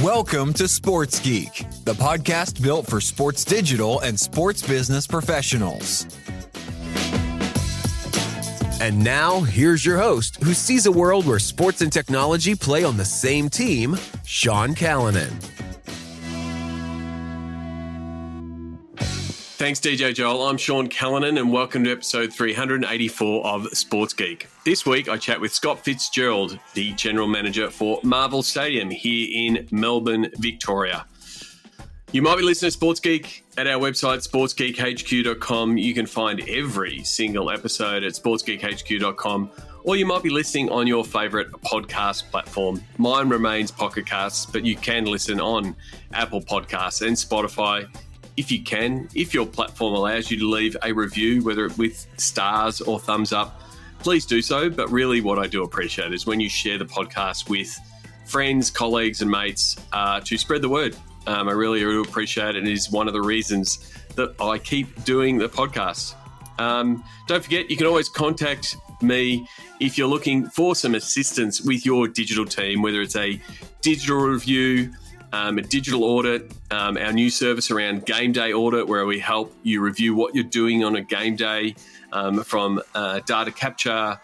Welcome to Sports Geek, the podcast built for sports digital and sports business professionals. And now, here's your host, who sees a world where sports and technology play on the same team, Sean Callanan. Thanks, DJ Joel. I'm Sean Callanan, and welcome to episode 384 of Sports Geek. This week, I chat with Scott Fitzgerald, the General Manager for Marvel Stadium here in Melbourne, Victoria. You might be listening to Sports Geek at our website, sportsgeekhq.com. You can find every single episode at sportsgeekhq.com, or you might be listening on your favourite podcast platform. Mine remains Pocket Casts, but you can listen on Apple Podcasts and Spotify. If you can, if your platform allows you to leave a review, whether it with stars or thumbs up, please do so. But really what I do appreciate is when you share the podcast with friends, colleagues and mates to spread the word. I really do appreciate it. It is one of the reasons that I keep doing the podcast. Don't forget, you can always contact me if you're looking for some assistance with your digital team, whether it's a digital review, a digital audit, our new service around game day audit, where we help you review what you're doing on a game day, from data capture,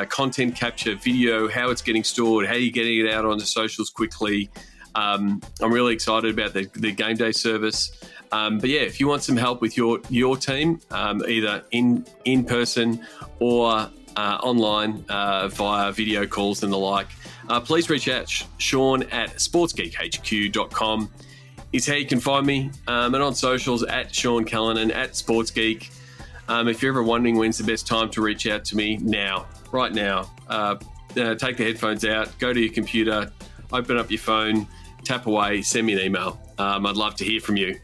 content capture, video, how it's getting stored, how you're getting it out onto socials quickly. I'm really excited about the game day service. But yeah, if you want some help with your team, either in person or online via video calls and the like, please reach out. Sean at sportsgeekhq.com is how you can find me, and on socials at Sean Callanan at SportsGeek. If you're ever wondering when's the best time to reach out to me, right now. Take the headphones out, go to your computer, open up your phone, tap away, send me an email. I'd love to hear from you.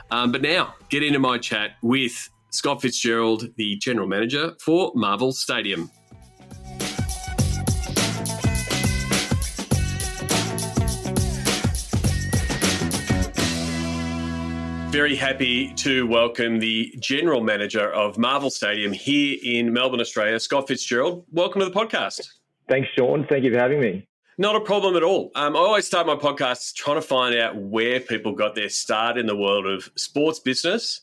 But now, get into my chat with Scott Fitzgerald, the General Manager for Marvel Stadium. Very happy to welcome the General Manager of Marvel Stadium here in Melbourne, Australia, Scott Fitzgerald. Welcome to the podcast. Thanks, Sean. Thank you for having me. Not a problem at all. I always start my podcasts trying to find out where people got their start in the world of sports business.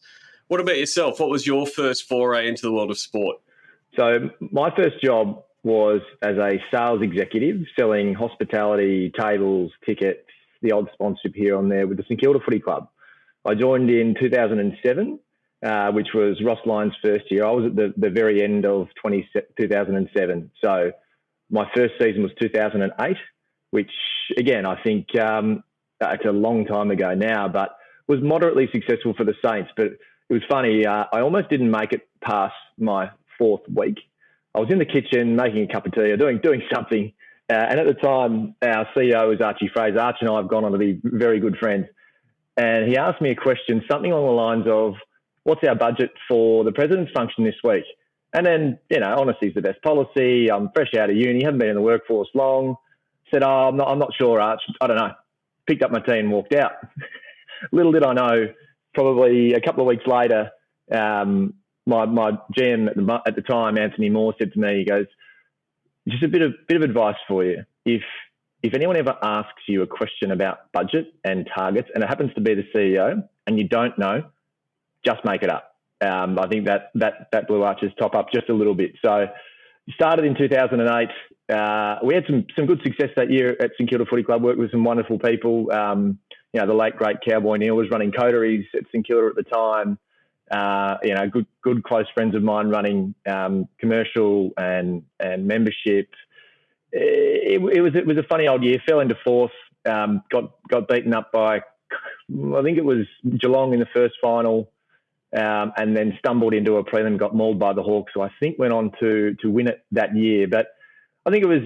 What about yourself? What was your first foray into the world of sport? So my first job was as a sales executive, selling hospitality, tables, tickets, the odd sponsorship here and there with the St Kilda Footy Club. I joined in 2007, which was Ross Lyon's first year. I was at the very end of 2007. So my first season was 2008, which, again, I think it's a long time ago now, but was moderately successful for the Saints. But it was funny. I almost didn't make it past my fourth week. I was in the kitchen making a cup of tea or doing something. And at the time, our CEO was Archie Fraser. Archie and I have gone on to be very good friends. And he asked me a question, something along the lines of, what's our budget for the president's function this week? And then, honesty is the best policy. I'm fresh out of uni, haven't been in the workforce long. Said, I'm not sure, Arch. I don't know. Picked up my tea and walked out. Little did I know, probably a couple of weeks later, my GM at the time, Anthony Moore, said to me, he goes, just a bit of advice for you. If anyone ever asks you a question about budget and targets, and it happens to be the CEO, and you don't know, just make it up. I think that blew Arch's top up just a little bit. So started in 2008. We had some good success that year at St Kilda Footy Club, worked with some wonderful people. The late, great Cowboy Neil was running coteries at St Kilda at the time. Good close friends of mine running commercial and membership. It was a funny old year. Fell into fourth. Got beaten up by, I think it was Geelong in the first final, and then stumbled into a prelim. Got mauled by the Hawks. So I think went on to win it that year. But I think it was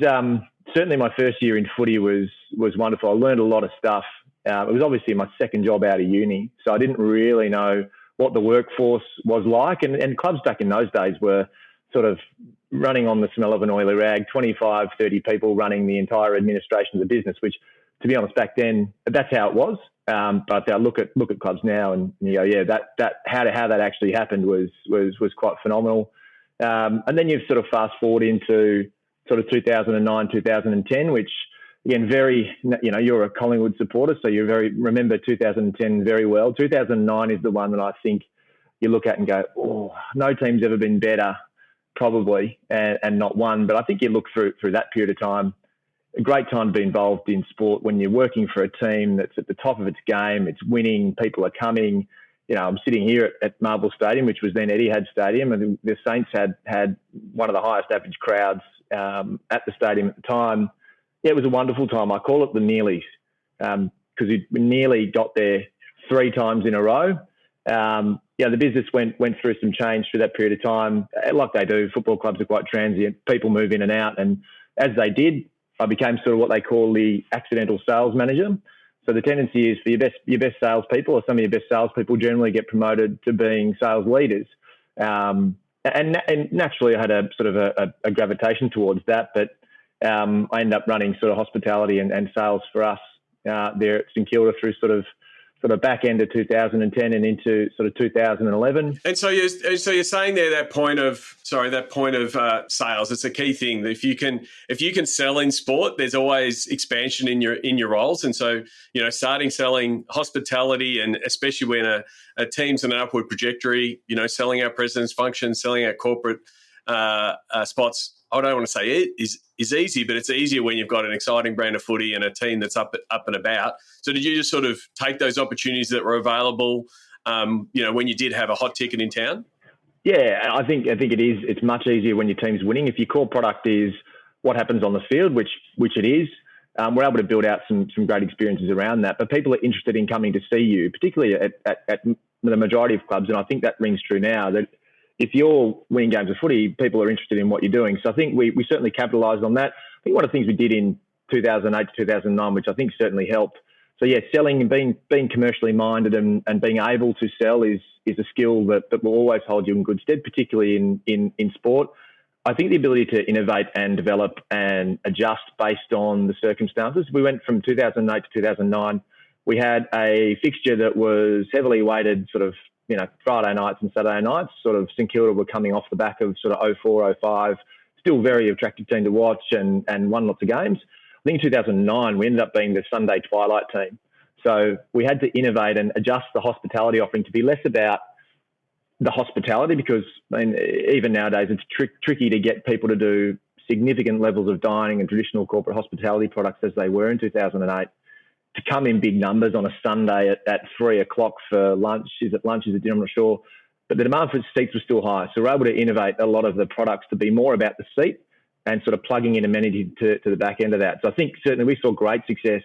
certainly my first year in footy was wonderful. I learned a lot of stuff. It was obviously my second job out of uni, so I didn't really know what the workforce was like. And clubs back in those days were sort of running on the smell of an oily rag, 25, 30 people running the entire administration of the business, which, to be honest, back then, that's how it was. But look at clubs now and you go, yeah, that how that actually happened was quite phenomenal. And then you've sort of fast forward into sort of 2009, 2010, which again, you're a Collingwood supporter, so remember 2010 very well. 2009 is the one that I think you look at and go, oh, no team's ever been better, probably, and not won. But I think you look through that period of time, a great time to be involved in sport when you're working for a team that's at the top of its game, it's winning, people are coming. I'm sitting here at Marvel Stadium, which was then Etihad Stadium, and the Saints had one of the highest average crowds at the stadium at the time. Yeah, it was a wonderful time. I call it the nearlies because we nearly got there 3 times in a row. The business went through some change through that period of time. Like they do, football clubs are quite transient. People move in and out. And as they did, I became sort of what they call the accidental sales manager. So the tendency is for your best salespeople, or some of your best salespeople generally get promoted to being sales leaders. And naturally I had a sort of a gravitation towards that. But I ended up running sort of hospitality and sales for us there at St Kilda through sort of back end of 2010 and into sort of 2011. And so you're saying there that point of sales. It's a key thing. If you can sell in sport, there's always expansion in your roles. And so starting selling hospitality, and especially when a team's on an upward trajectory, selling our president's functions, selling our corporate spots. I don't want to say it is easy, but it's easier when you've got an exciting brand of footy and a team that's up and about. So did you just sort of take those opportunities that were available, when you did have a hot ticket in town? Yeah, I think it is. It's much easier when your team's winning. If your core product is what happens on the field, which it is, we're able to build out some great experiences around that. But people are interested in coming to see you, particularly at the majority of clubs, and I think that rings true now, that if you're winning games of footy, people are interested in what you're doing. So I think we certainly capitalised on that. I think one of the things we did in 2008 to 2009, which I think certainly helped. So yeah, selling and being commercially minded and being able to sell is a skill that will always hold you in good stead, particularly in sport. I think the ability to innovate and develop and adjust based on the circumstances. We went from 2008 to 2009. We had a fixture that was heavily weighted sort of, Friday nights and Saturday nights. Sort of St Kilda were coming off the back of sort of 04, 05. Still very attractive team to watch and won lots of games. I think in 2009, we ended up being the Sunday twilight team. So we had to innovate and adjust the hospitality offering to be less about the hospitality, because even nowadays it's tricky to get people to do significant levels of dining and traditional corporate hospitality products as they were in 2008. To come in big numbers on a Sunday at 3 o'clock for lunch. Is it lunch? Is it dinner? I'm not sure. But the demand for seats was still high. So we're able to innovate a lot of the products to be more about the seat and sort of plugging in amenity to the back end of that. So I think certainly we saw great success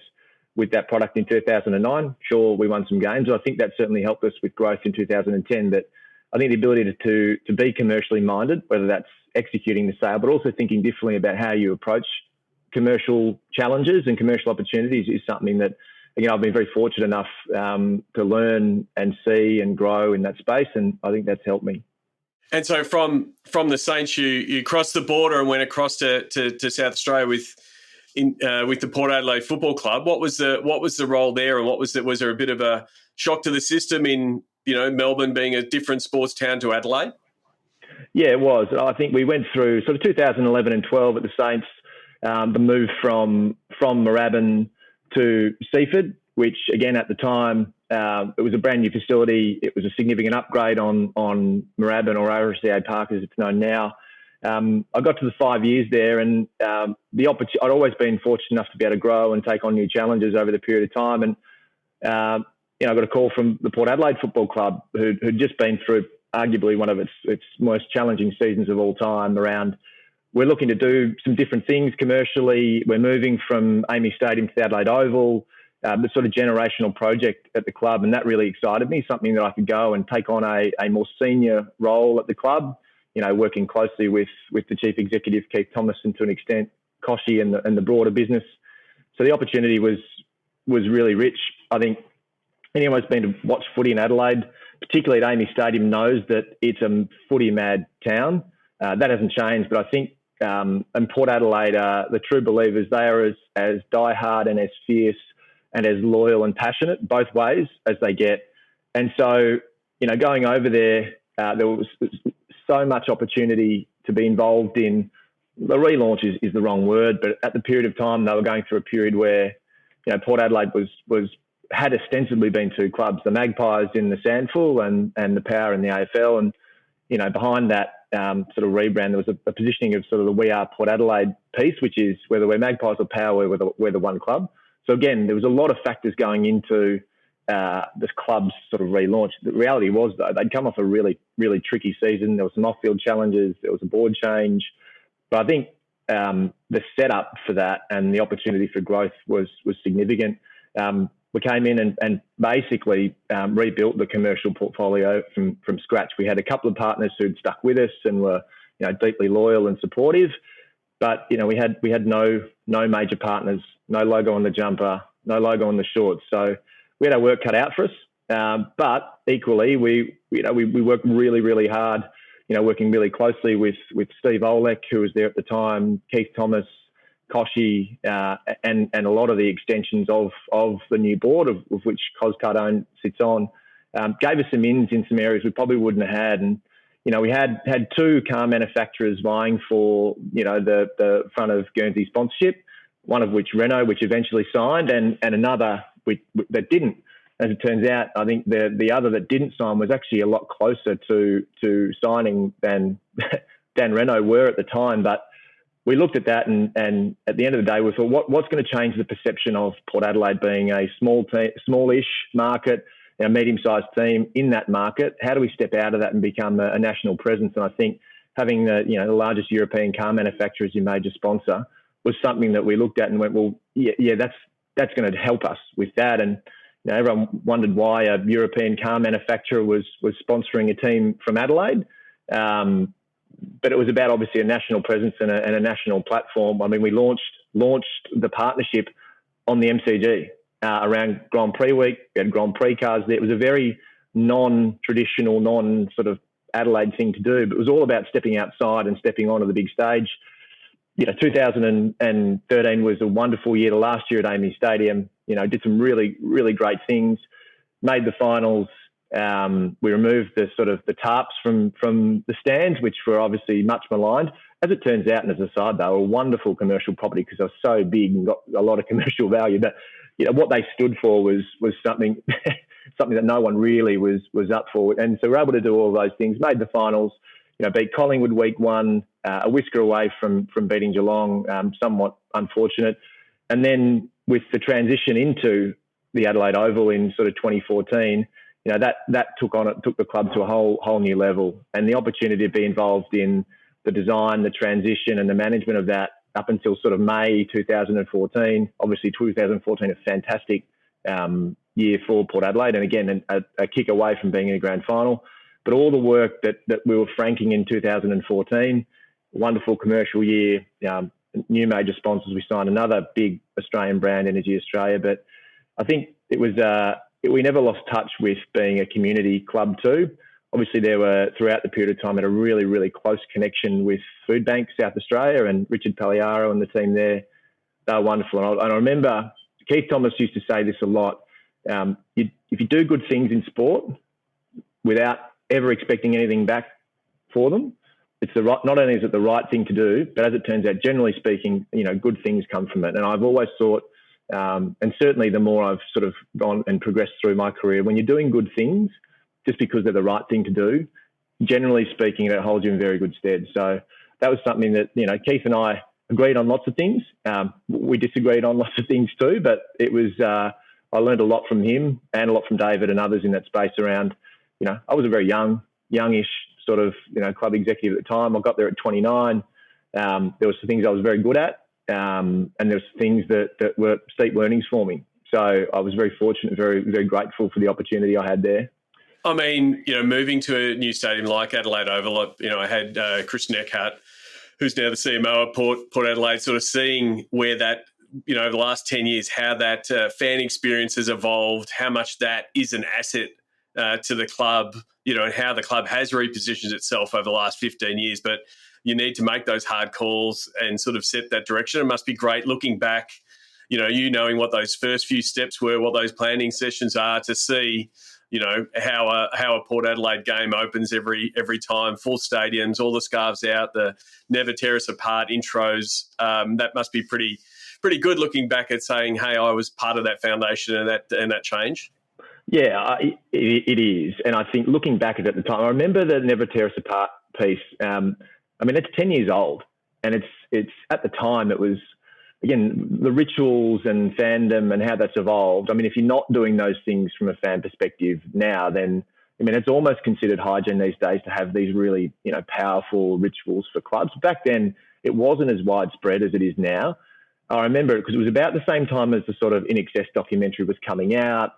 with that product in 2009. Sure, we won some games. I think that certainly helped us with growth in 2010. That I think the ability to be commercially minded, whether that's executing the sale, but also thinking differently about how you approach commercial challenges and commercial opportunities is something that, I've been very fortunate enough to learn and see and grow in that space, and I think that's helped me. And so from the Saints, you crossed the border and went across to South Australia with the Port Adelaide Football Club. What was the role there, and was there a bit of a shock to the system in Melbourne being a different sports town to Adelaide? Yeah, it was. I think we went through sort of 2011 and 12 at the Saints. The move from Moorabbin to Seaford, which again at the time it was a brand new facility. It was a significant upgrade on Moorabbin, or RSCA Park as it's known now. I got to the 5 years there, and I'd always been fortunate enough to be able to grow and take on new challenges over the period of time. And I got a call from the Port Adelaide Football Club, who'd just been through arguably one of its most challenging seasons of all time. Around, we're looking to do some different things commercially. We're moving from Amy Stadium to the Adelaide Oval, the sort of generational project at the club, and that really excited me, something that I could go and take on a more senior role at the club, working closely with the Chief Executive, Keith Thomas, and to an extent, Koshy and the broader business. So the opportunity was really rich. I think anyone who's been to watch footy in Adelaide, particularly at Amy Stadium, knows that it's a footy-mad town. That hasn't changed, but I think in Port Adelaide, the true believers, they are as diehard and as fierce and as loyal and passionate both ways as they get. And so, going over there, there was so much opportunity to be involved in the relaunch is the wrong word, but at the period of time they were going through a period where, Port Adelaide had ostensibly been two clubs, the Magpies in the Sandful and the Power in the AFL. And, behind that sort of rebrand, there was a positioning of sort of the We Are Port Adelaide piece, which is whether we're Magpies or Power, we're the one club. So again, there was a lot of factors going into this club's sort of relaunch. The reality was, though, they'd come off a really, really tricky season. There were some off-field challenges. There was a board change. But I think the setup for that and the opportunity for growth was significant. We came in and basically rebuilt the commercial portfolio from scratch. We had a couple of partners who'd stuck with us and were deeply loyal and supportive. But we had no major partners, no logo on the jumper, no logo on the shorts. So we had our work cut out for us. But equally, we worked really, really hard. Working really closely with Steve Olek, who was there at the time, Keith Thomas, Koshy, and a lot of the extensions of the new board, of which Cos Cardone sits on, gave us some ins in some areas we probably wouldn't have had. And, we had two car manufacturers vying for, the front of Guernsey sponsorship, one of which Renault, which eventually signed, and another that didn't. As it turns out, I think the other that didn't sign was actually a lot closer to signing than Renault were at the time. But we looked at that, and at the end of the day, we thought, what's going to change the perception of Port Adelaide being a smallish market, a medium-sized team in that market? How do we step out of that and become a national presence? And I think having the largest European car manufacturer as your major sponsor was something that we looked at and went, well, yeah, that's going to help us with that. And everyone wondered why a European car manufacturer was sponsoring a team from Adelaide. But it was about obviously a national presence and a national platform. I mean, we launched the partnership on the MCG around Grand Prix week. We had Grand Prix cars there. It was a very non-traditional, non-sort of Adelaide thing to do, but it was all about stepping outside and stepping onto the big stage. 2013 was a wonderful year. The last year at AAMI Stadium, did some really, really great things, made the finals. We removed the tarps from the stands, which were obviously much maligned. As it turns out, and as a side, they were a wonderful commercial property because they were so big and got a lot of commercial value. But what they stood for was something something that no one really was up for. And so we're able to do all those things. Made the finals. Beat Collingwood week one, a whisker away from beating Geelong, somewhat unfortunate. And then with the transition into the Adelaide Oval in sort of 2014, that took the club to a whole new level. And the opportunity to be involved in the design, the transition and the management of that up until sort of May 2014. Obviously 2014, a fantastic year for Port Adelaide. And again, a kick away from being in a grand final. But all the work that we were franking in 2014, wonderful commercial year, new major sponsors. We signed another big Australian brand, Energy Australia. But I think it was we never lost touch with being a community club too. Obviously, there were, throughout the period of time, had a really, really close connection with Food Bank South Australia and Richard Pagliaro and the team there. They were wonderful. And I remember Keith Thomas used to say this a lot. If you do good things in sport without ever expecting anything back for them, not only is it the right thing to do, but as it turns out, generally speaking, good things come from it. And I've always thought, and certainly the more I've sort of gone and progressed through my career, when you're doing good things, just because they're the right thing to do, generally speaking, that holds you in very good stead. So that was something that, Keith and I agreed on lots of things. We disagreed on lots of things too, but it was, I learned a lot from him and a lot from David and others in that space around, I was a very youngish sort of, club executive at the time. I got there at 29. There were some things I was very good at. And there were things that were steep learnings for me. So I was very fortunate, very, very grateful for the opportunity I had there. I mean, moving to a new stadium like Adelaide Oval, I had Christian Eckhart, who's now the CMO of Port Adelaide, sort of seeing where that, over the last 10 years, how that fan experience has evolved, how much that is an asset to the club, and how the club has repositioned itself over the last 15 years. But you need to make those hard calls and sort of set that direction. It must be great looking back, you knowing what those first few steps were, what those planning sessions are, to see how a Port Adelaide game opens every time, full stadiums, all the scarves out, the never tear us apart intros. That must be pretty good looking back at saying, hey, I was part of that foundation and that change. Yeah, it is. And I think looking back at the time, I remember the Never Tear Us Apart piece. It's 10 years old, and it's at the time it was, again, the rituals and fandom and how that's evolved. I mean, if you're not doing those things from a fan perspective now, then, it's almost considered hygiene these days to have these really, powerful rituals for clubs. Back then, it wasn't as widespread as it is now. I remember it because it was about the same time as the sort of In Excess documentary was coming out.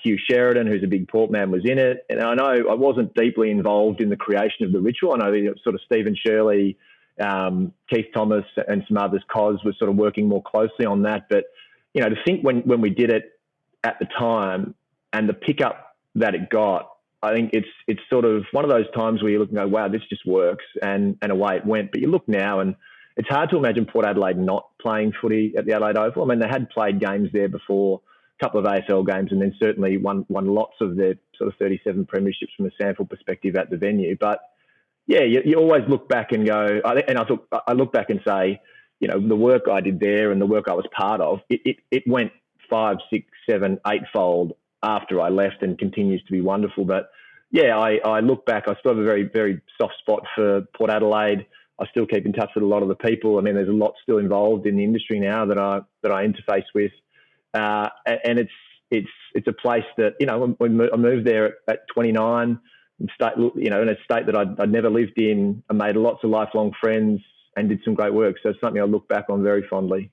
Hugh Sheridan, who's a big Port man, was in it. And I know I wasn't deeply involved in the creation of the ritual. I know sort of Stephen Shirley, Keith Thomas and some others, Cos, was sort of working more closely on that. But, to think when we did it at the time and the pickup that it got, I think it's sort of one of those times where you look and go, wow, this just works, and away it went. But you look now and it's hard to imagine Port Adelaide not playing footy at the Adelaide Oval. I mean, they had played games there before, a couple of AFL games, and then certainly won lots of their sort of 37 premierships from a sample perspective at the venue. But yeah, you always look back and go, I look back and say, the work I did there and the work I was part of, it went 5, 6, 7, 8-fold after I left and continues to be wonderful. But yeah, I look back, I still have a very, very soft spot for Port Adelaide. I still keep in touch with a lot of the people. I mean, there's a lot still involved in the industry now that I interface with, and it's a place that I moved there at 29. In a state that I'd never lived in. I made lots of lifelong friends and did some great work. So it's something I look back on very fondly.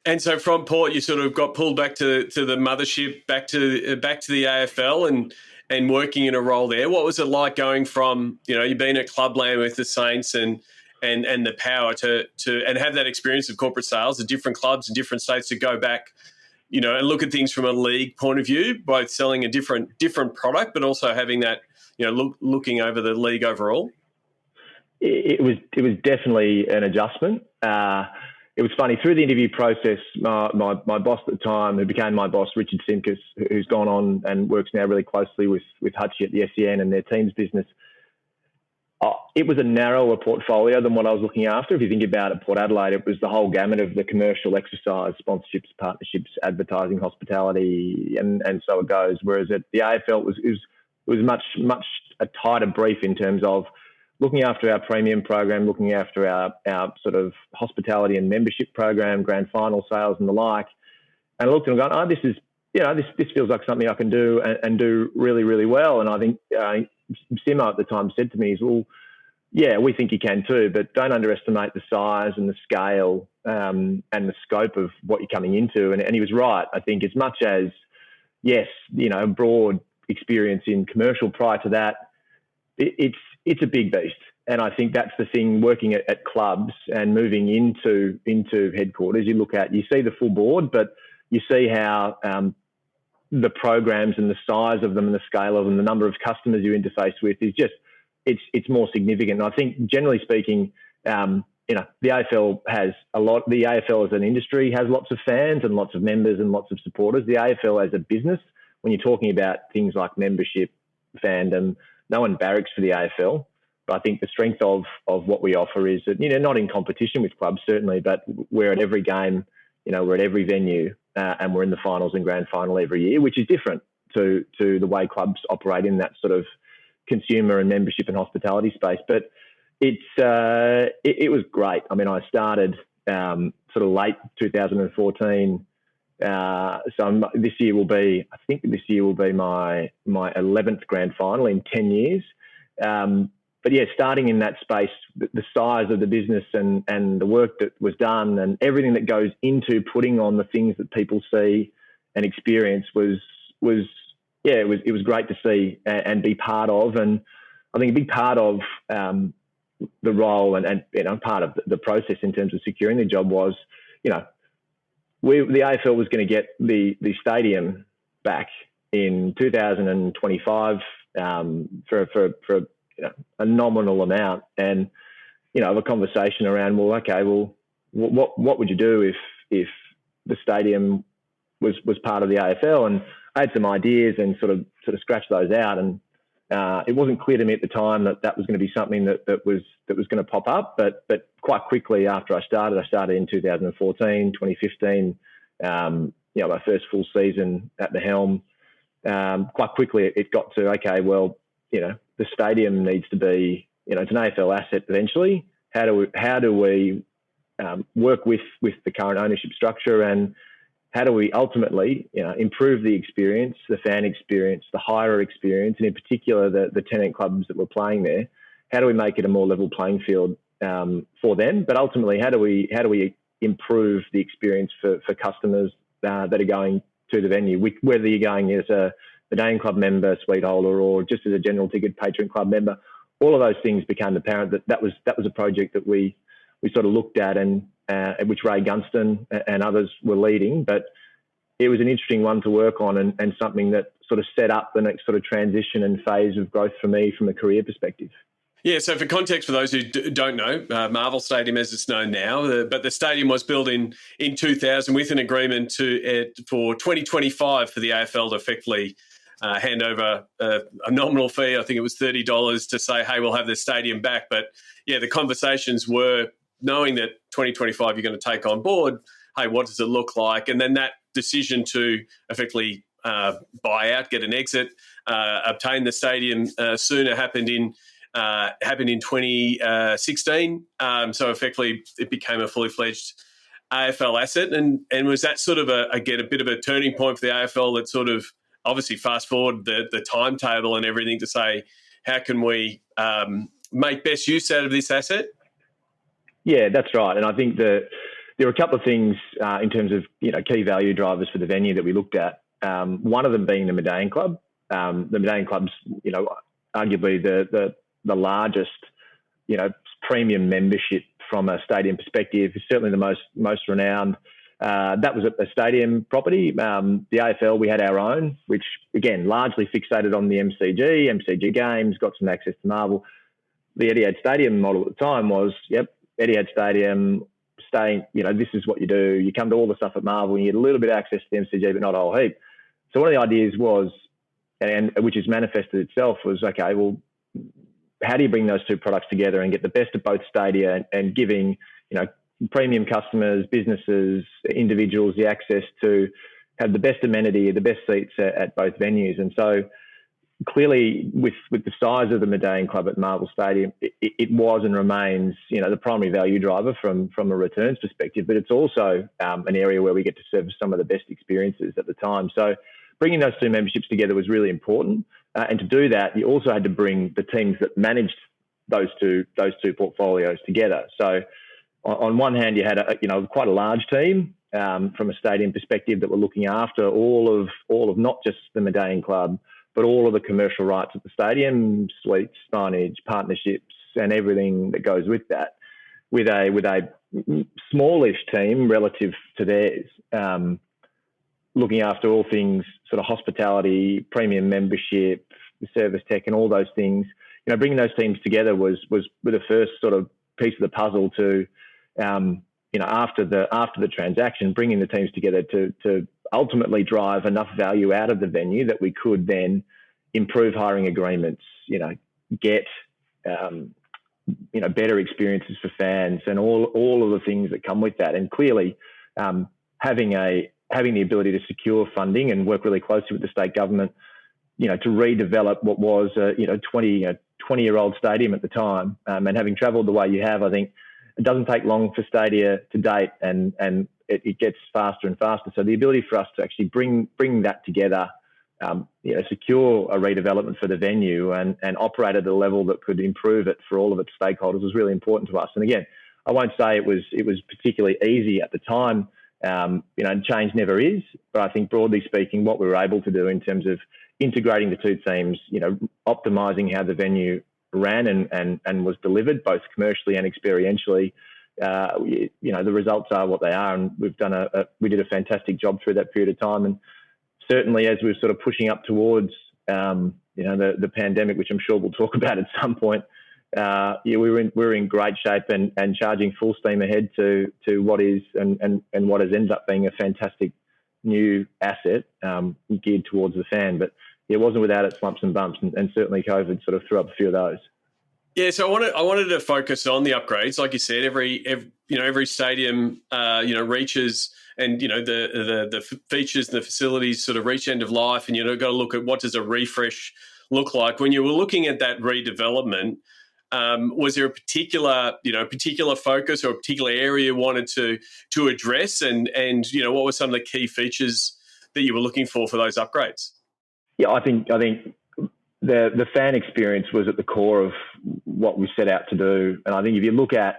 And so from Port, you sort of got pulled back to the mothership, back to the AFL and working in a role there. What was it like going from, you've been at Clubland with the Saints and the power to and have that experience of corporate sales at different clubs in different states, to go back, and look at things from a league point of view, both selling a different product, but also having that, looking over the league overall? It was definitely an adjustment. It was funny, through the interview process, my boss at the time, who became my boss, Richard Simkus, who's gone on and works now really closely with Hutchie at the SEN and their team's business, it was a narrower portfolio than what I was looking after. If you think about it, Port Adelaide, it was the whole gamut of the commercial exercise, sponsorships, partnerships, advertising, hospitality, and so it goes. Whereas at the AFL, it was much a tighter brief in terms of looking after our premium program, looking after our sort of hospitality and membership program, grand final sales and the like. And I looked and gone, this is, this feels like something I can do and do really, really well. And I think Simo at the time said to me, well, yeah, we think you can too, but don't underestimate the size and the scale and the scope of what you're coming into. And he was right. I think as much as, yes, broad experience in commercial prior to that, it's a big beast. And I think that's the thing, working at clubs and moving into headquarters, you see the full board, but you see how the programs and the size of them and the scale of them, the number of customers you interface with is just, it's more significant. And I think generally speaking, the AFL has the AFL as an industry has lots of fans and lots of members and lots of supporters. The AFL as a business, when you're talking about things like membership, fandom, no one barracks for the AFL. But I think the strength of what we offer is that, not in competition with clubs, certainly, but we're at every game, we're at every venue, and we're in the finals and grand final every year, which is different to the way clubs operate in that sort of consumer and membership and hospitality space. But it was great. I mean, I started sort of late 2014. So this year will be my 11th grand final in 10 years. But yeah, starting in that space, the size of the business and the work that was done and everything that goes into putting on the things that people see and experience was great to see and be part of. And I think a big part of the role and part of the process in terms of securing the job was, the AFL was going to get the stadium back in 2025 for a nominal amount, and a conversation around, what would you do if the stadium was part of the AFL, and I had some ideas and sort of scratched those out. And it wasn't clear to me at the time that was going to be something that was going to pop up. But quite quickly after I started in 2014, 2015. My first full season at the helm. Quite quickly it got to, okay, well, the stadium needs to be, it's an AFL asset eventually. How do we work with the current ownership structure, and how do we ultimately, improve the experience, the fan experience, the hirer experience, and in particular the tenant clubs that were playing there? How do we make it a more level playing field for them? But ultimately, how do we improve the experience for customers that are going to the venue, whether you're going as a Medallion Club member, suite holder, or just as a general ticket patron club member? All of those things became apparent that was a project that we sort of looked at, and which Ray Gunston and others were leading. But it was an interesting one to work on, and something that sort of set up the next sort of transition and phase of growth for me from a career perspective. Yeah, so for context, for those who don't know, Marvel Stadium as it's known now, but the stadium was built in 2000 with an agreement for 2025 for the AFL to effectively hand over a nominal fee. I think it was $30 to say, hey, we'll have the stadium back. But yeah, the conversations were knowing that 2025 you're going to take on board, hey, what does it look like? And then that decision to effectively buy out, get an exit, obtain the stadium sooner happened in 2016. So effectively it became a fully fledged AFL asset. And was that sort of a bit of a turning point for the AFL that sort of obviously fast forward the timetable and everything to say, how can we make best use out of this asset? Yeah, that's right. And I think that there were a couple of things in terms of key value drivers for the venue that we looked at. One of them being the Medallion Club. The Medallion Club's, arguably the largest, premium membership from a stadium perspective. Certainly the most renowned. That was a stadium property. The AFL, we had our own, which again largely fixated on the MCG games, got some access to Marvel. The Etihad Stadium model at the time was, Etihad Stadium, staying, this is what you do. You come to all the stuff at Marvel, and you get a little bit of access to the MCG, but not a whole heap. So one of the ideas was, and which has manifested itself, was, okay, well, how do you bring those two products together and get the best of both stadia and giving, premium customers, businesses, individuals the access to have the best amenity, the best seats at both venues? And so clearly with the size of the Medallion Club at Marvel Stadium, it was and remains, the primary value driver from a returns perspective, but it's also an area where we get to serve some of the best experiences at the time. So bringing those two memberships together was really important. And to do that, you also had to bring the teams that managed those two portfolios together. So on one hand, you had quite a large team from a stadium perspective that were looking after all of not just the Medallion Club, but all of the commercial rights at the stadium, suites, signage, partnerships, and everything that goes with that, with a smallish team relative to theirs, looking after all things sort of hospitality, premium membership, service tech, and all those things. Bringing those teams together was the first sort of piece of the puzzle to, after the transaction, bringing the teams together to ultimately drive enough value out of the venue that we could then improve hiring agreements, get better experiences for fans, and all of the things that come with that. And clearly, having the ability to secure funding and work really closely with the state government, to redevelop what was a 20-year-old stadium at the time, and having travelled the way you have, I think it doesn't take long for stadia to date, and it gets faster and faster. So the ability for us to actually bring that together, secure a redevelopment for the venue and operate at a level that could improve it for all of its stakeholders was really important to us. And again, I won't say it was particularly easy at the time. Change never is, but I think broadly speaking, what we were able to do in terms of integrating the two teams, optimising how the venue ran and was delivered both commercially and experientially, the results are what they are, and we did a fantastic job through that period of time. And certainly as we're sort of pushing up towards the pandemic, which I'm sure we'll talk about at some point, we're in great shape and charging full steam ahead to what is and what has ended up being a fantastic new asset geared towards the fan. But it wasn't without its lumps and bumps, and certainly COVID sort of threw up a few of those. Yeah, so I wanted to focus on the upgrades. Like you said, every stadium reaches, and the features and the facilities sort of reach end of life, and you've got to look at what does a refresh look like. When you were looking at that redevelopment, was there a particular focus or a particular area you wanted to address, and what were some of the key features that you were looking for those upgrades? Yeah, I think the fan experience was at the core of what we set out to do, and I think if you look at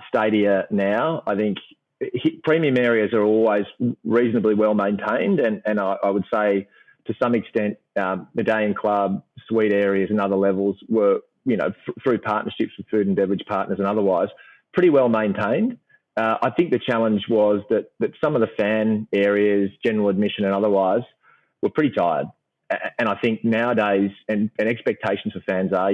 stadia now, I think premium areas are always reasonably well maintained, and I would say to some extent Medallion Club, suite areas and other levels were, through partnerships with food and beverage partners and otherwise, pretty well maintained. I think the challenge was that some of the fan areas, general admission and otherwise, were pretty tired. And I think nowadays, and expectations for fans are,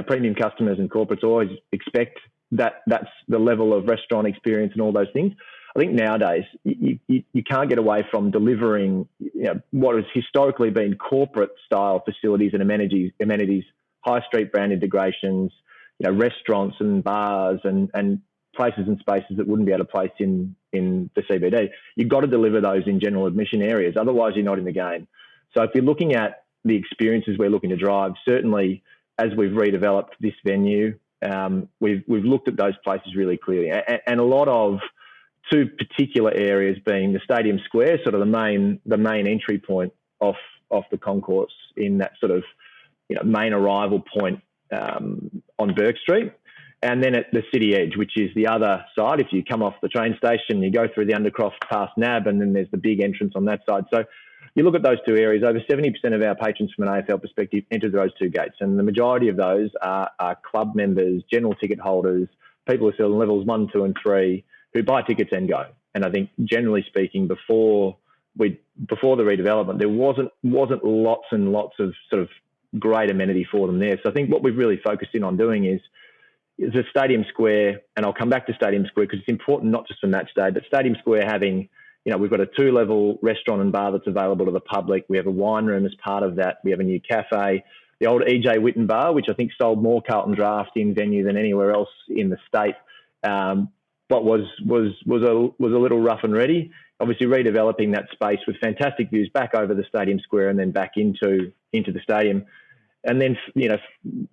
premium customers and corporates always expect that's the level of restaurant experience and all those things. I think nowadays you can't get away from delivering what has historically been corporate style facilities and amenities, high street brand integrations, restaurants and bars and places and spaces that wouldn't be able to place in the CBD. You've got to deliver those in general admission areas, otherwise you're not in the game. So if you're looking at the experiences we're looking to drive, certainly as we've redeveloped this venue, we've looked at those places really clearly, and a lot of two particular areas being the Stadium Square, sort of the main entry point off the concourse in that sort of main arrival point on Burke Street, and then at the City Edge, which is the other side. If you come off the train station, you go through the Undercroft past NAB, and then there's the big entrance on that side. So you look at those two areas, over 70% of our patrons from an AFL perspective enter those two gates, and the majority of those are club members, general ticket holders, people who sell levels 1, 2 and 3 who buy tickets and go. And I think generally speaking, before the redevelopment, there wasn't lots and lots of sort of great amenity for them there. So I think what we've really focused in on doing is the Stadium Square, and I'll come back to Stadium Square because it's important not just for match day, but Stadium Square having, we've got a 2-level restaurant and bar that's available to the public. We have a wine room as part of that. We have a new cafe, the old E.J. Witten bar, which I think sold more Carlton Draft in venue than anywhere else in the state, but was a little rough and ready. Obviously redeveloping that space with fantastic views back over the Stadium Square and then back into the stadium. And then,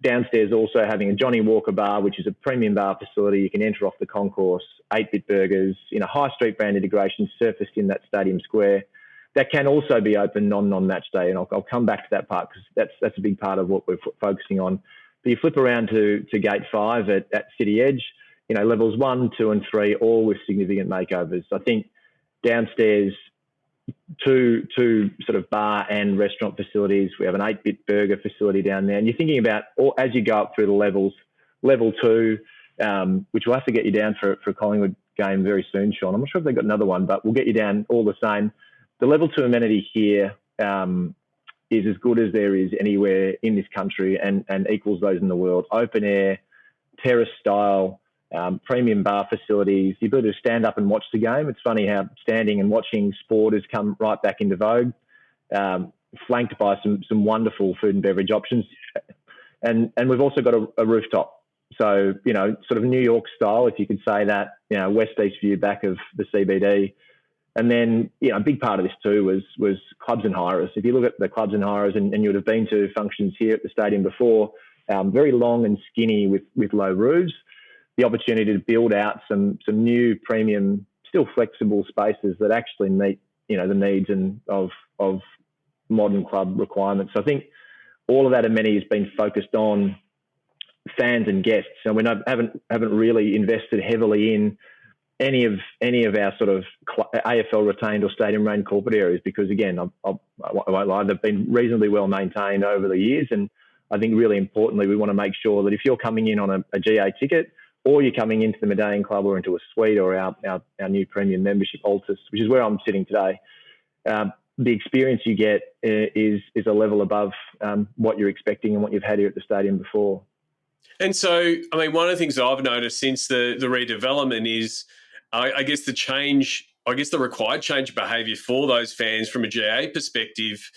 downstairs also having a Johnny Walker bar, which is a premium bar facility. You can enter off the concourse, 8-bit burgers, high street brand integration surfaced in that Stadium Square. That can also be open non-match day, and I'll come back to that part because that's a big part of what we're focusing on. But you flip around to Gate 5 at City Edge, levels 1, 2 and 3, all with significant makeovers. I think downstairs, two sort of bar and restaurant facilities. We have an 8-bit burger facility down there. And you're thinking about, as you go up through the levels, level 2, which we'll have to get you down for a Collingwood game very soon, Sean. I'm not sure if they've got another one, but we'll get you down all the same. The level 2 amenity here is as good as there is anywhere in this country and equals those in the world. Open air, terrace style, premium bar facilities, the ability to stand up and watch the game. It's funny how standing and watching sport has come right back into vogue, flanked by some wonderful food and beverage options. And we've also got a rooftop. So, sort of New York style, if you could say that, west-east view back of the CBD. And then, a big part of this too was clubs and hirers. If you look at the clubs and hirers, and you would have been to functions here at the stadium before, very long and skinny with low roofs, the opportunity to build out some new premium, still flexible spaces that actually meet, the needs of modern club requirements. So I think all of that amenity has been focused on fans and guests. And we haven't really invested heavily in any of our sort of AFL retained or stadium retained corporate areas because, again, I won't lie, they've been reasonably well maintained over the years. And I think really importantly, we want to make sure that if you're coming in on a GA ticket, or you're coming into the Medallion Club or into a suite or our new premium membership, Altus, which is where I'm sitting today, the experience you get is a level above what you're expecting and what you've had here at the stadium before. And so, one of the things I've noticed since the redevelopment is, I guess, the change I guess, the required change of behaviour for those fans from a GA perspective.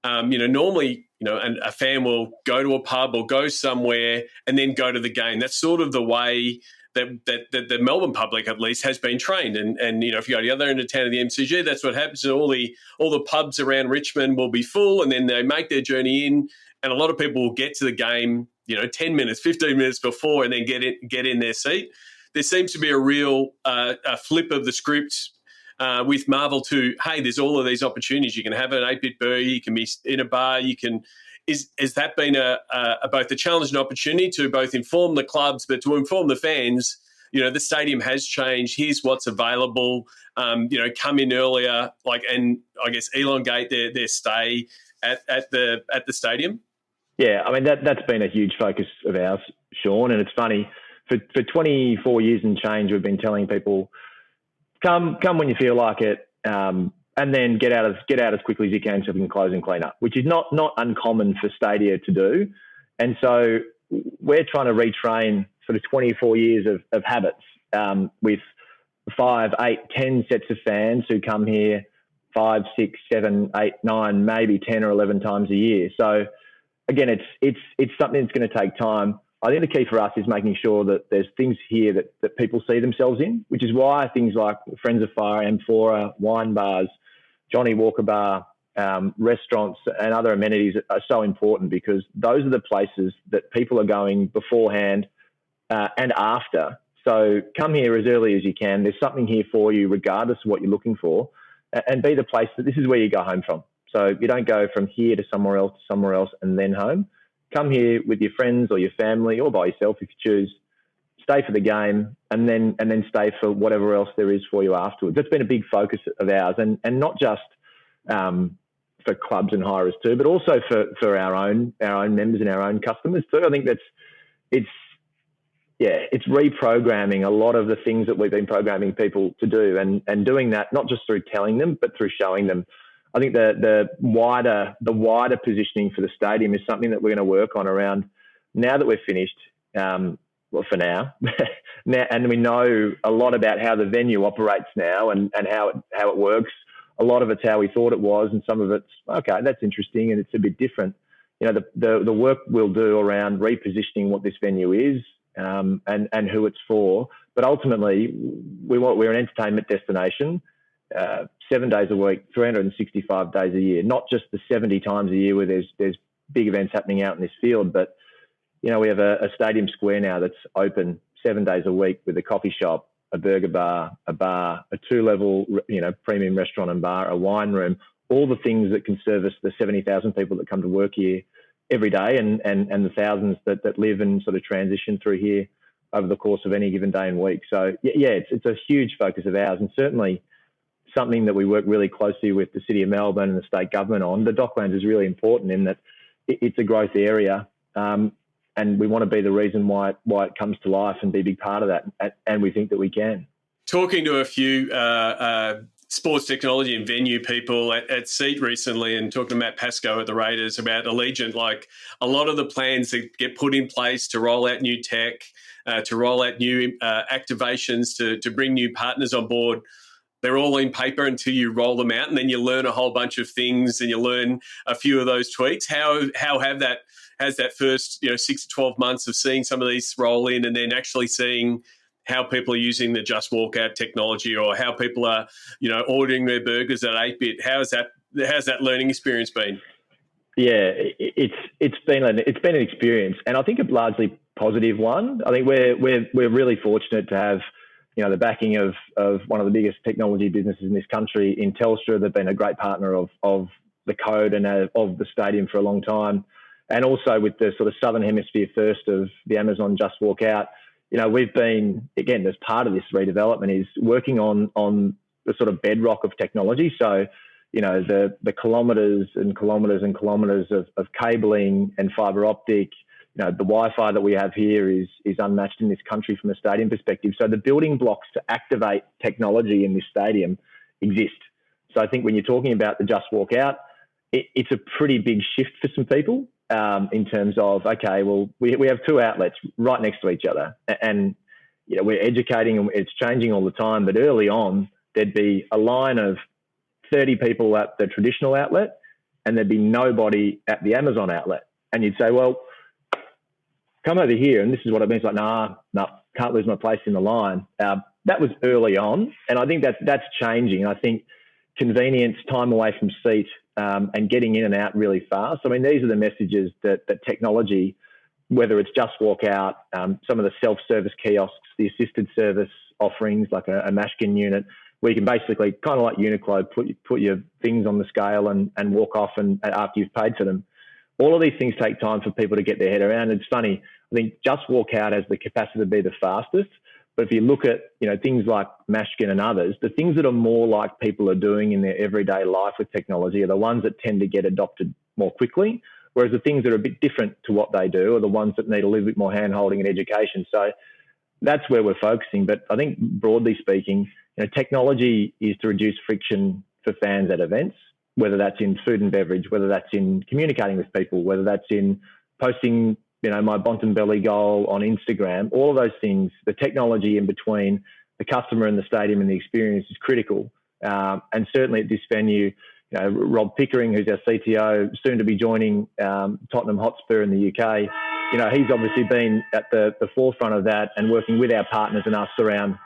Normally, a fan will go to a pub or go somewhere and then go to the game. That's sort of the way that the Melbourne public, at least, has been trained. And if you go to the other end of town of the MCG, that's what happens. And all the pubs around Richmond will be full, and then they make their journey in. And a lot of people will get to the game, 10 minutes, 15 minutes before, and then get in their seat. There seems to be a real a flip of the script with Marvel to, hey, there's all of these opportunities. You can have an 8-bit burger, you can be in a bar, you can. Has that been both a challenge and opportunity to both inform the clubs, but to inform the fans? The stadium has changed. Here's what's available. Come in earlier, and I guess elongate their stay at the stadium. Yeah, I mean that's been a huge focus of ours, Sean. And it's funny, for 24 years and change, we've been telling people, come when you feel like it. And then get out as quickly as you can so we can close and clean up, which is not uncommon for stadia to do. And so we're trying to retrain sort of 24 years of habits with 5, 8, 10 sets of fans who come here 5, 6, 7, 8, 9, maybe 10 or 11 times a year. So again, it's something that's going to take time. I think the key for us is making sure that there's things here that people see themselves in, which is why things like Friends of Fire, Amphora, wine bars, Johnny Walker Bar, restaurants and other amenities are so important, because those are the places that people are going beforehand and after. So come here as early as you can. There's something here for you regardless of what you're looking for, and be the place that this is where you go home from. So you don't go from here to somewhere else and then home. Come here with your friends or your family or by yourself if you choose. Stay for the game and then stay for whatever else there is for you afterwards. That's been a big focus of ours, and not just for clubs and hirers too, but also for our own members and our own customers too. I think it's reprogramming a lot of the things that we've been programming people to do, and doing that not just through telling them but through showing them. I think the wider positioning for the stadium is something that we're going to work on around now that we're finished. Well, for now, and we know a lot about how the venue operates now and how it works. A lot of it's how we thought it was, and some of it's okay. That's interesting, and it's a bit different. The work we'll do around repositioning what this venue is and who it's for. But ultimately, we're an entertainment destination, 7 days a week, 365 days a year. Not just the 70 times a year where there's big events happening out in this field, but we have a stadium square now that's open 7 days a week with a coffee shop, a burger bar, a 2-level, premium restaurant and bar, a wine room, all the things that can service the 70,000 people that come to work here every day and the thousands that live and sort of transition through here over the course of any given day and week. So, it's a huge focus of ours, and certainly something that we work really closely with the City of Melbourne and the state government on. The Docklands is really important in that it's a growth area. And we want to be the reason why it comes to life and be a big part of that. And we think that we can. Talking to a few sports technology and venue people at SEAT recently, and talking to Matt Pascoe at the Raiders about Allegiant, like a lot of the plans that get put in place to roll out new tech, to roll out new activations, to bring new partners on board, they're all in paper until you roll them out, and then you learn a whole bunch of things and you learn a few of those tweaks. Has that first 6 to 12 months of seeing some of these roll in, and then actually seeing how people are using the Just Walkout technology, or how people are ordering their burgers at 8-bit. How's that learning experience been? Yeah, it's been an experience, and I think a largely positive one. I think we're really fortunate to have the backing of one of the biggest technology businesses in this country, in Telstra. They've been a great partner of the code and of the stadium for a long time. And also with the sort of Southern Hemisphere first of the Amazon Just Walk Out, we've been, again, as part of this redevelopment, is working on the sort of bedrock of technology. So, the kilometres and kilometres and kilometres of cabling and fibre optic, the Wi-Fi that we have here is unmatched in this country from a stadium perspective. So the building blocks to activate technology in this stadium exist. So I think when you're talking about the Just Walk Out, it's a pretty big shift for some people. In terms of, okay, well, we have 2 outlets right next to each other, and we're educating, and it's changing all the time. But early on, there'd be a line of 30 people at the traditional outlet and there'd be nobody at the Amazon outlet. And you'd say, well, come over here. And this is what it means. Like, nah, can't lose my place in the line. That was early on. And I think that's changing. I think convenience, time away from seat, and getting in and out really fast. I mean, these are the messages that technology, whether it's Just Walk Out, some of the self-service kiosks, the assisted service offerings like a Mashkin unit, where you can basically, kind of like Uniqlo, put your things on the scale and walk off and after you've paid for them. All of these things take time for people to get their head around. It's funny. I think Just Walk Out has the capacity to be the fastest. But if you look at, things like Mashkin and others, the things that are more like people are doing in their everyday life with technology are the ones that tend to get adopted more quickly, whereas the things that are a bit different to what they do are the ones that need a little bit more hand-holding and education. So that's where we're focusing. But I think broadly speaking, technology is to reduce friction for fans at events, whether that's in food and beverage, whether that's in communicating with people, whether that's in posting my Bontempelli goal on Instagram, all of those things, the technology in between the customer and the stadium and the experience is critical. And certainly at this venue, Rob Pickering, who's our CTO, soon to be joining Tottenham Hotspur in the UK, he's obviously been at the forefront of that and working with our partners and us around